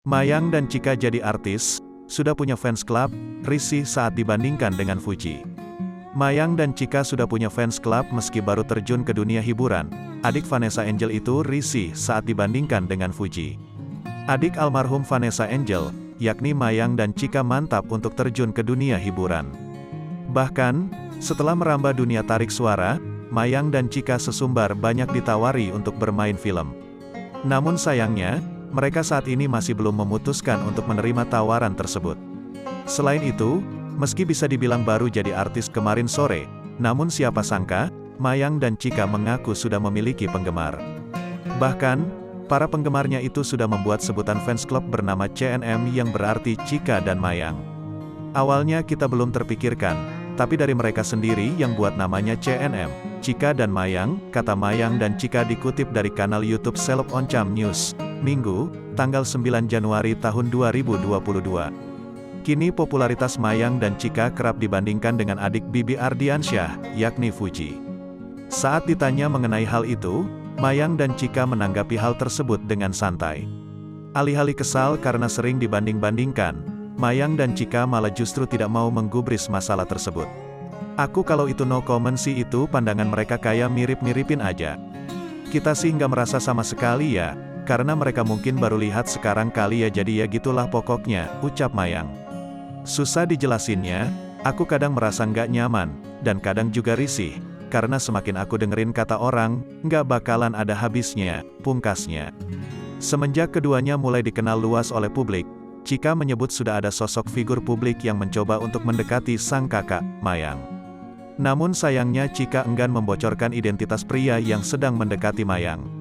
Mayang dan Chika jadi artis, sudah punya fans club, risih saat dibandingkan dengan Fuji. Mayang dan Chika sudah punya fans club meski baru terjun ke dunia hiburan. Adik Vanessa Angel itu risih saat dibandingkan dengan Fuji. Adik almarhum Vanessa Angel, yakni Mayang dan Chika mantap untuk terjun ke dunia hiburan. Bahkan, setelah merambah dunia tarik suara, Mayang dan Chika sesumbar banyak ditawari untuk bermain film. Namun sayangnya, mereka saat ini masih belum memutuskan untuk menerima tawaran tersebut. Selain itu, meski bisa dibilang baru jadi artis kemarin sore, namun siapa sangka, Mayang dan Chika mengaku sudah memiliki penggemar. Bahkan, para penggemarnya itu sudah membuat sebutan fans club bernama CNM yang berarti Chika dan Mayang. Awalnya kita belum terpikirkan, tapi dari mereka sendiri yang buat namanya CNM, Chika dan Mayang, kata Mayang dan Chika dikutip dari kanal YouTube Seleb Oncam News, Minggu, tanggal 9 Januari tahun 2022. Kini popularitas Mayang dan Chika kerap dibandingkan dengan adik Bibi Ardiansyah, yakni Fuji. Saat ditanya mengenai hal itu, Mayang dan Chika menanggapi hal tersebut dengan santai. Alih-alih kesal karena sering dibanding-bandingkan, Mayang dan Chika malah justru tidak mau menggubris masalah tersebut. Aku kalau itu no comment sih, itu pandangan mereka kayak mirip-miripin aja. Kita sih nggak merasa sama sekali ya, karena mereka mungkin baru lihat sekarang kali ya, jadi ya gitulah pokoknya, ucap Mayang. Susah dijelasinnya, aku kadang merasa nggak nyaman, dan kadang juga risih, karena semakin aku dengerin kata orang, nggak bakalan ada habisnya, pungkasnya. Semenjak keduanya mulai dikenal luas oleh publik, Chika menyebut sudah ada sosok figur publik yang mencoba untuk mendekati sang kakak, Mayang. Namun sayangnya Chika enggan membocorkan identitas pria yang sedang mendekati Mayang.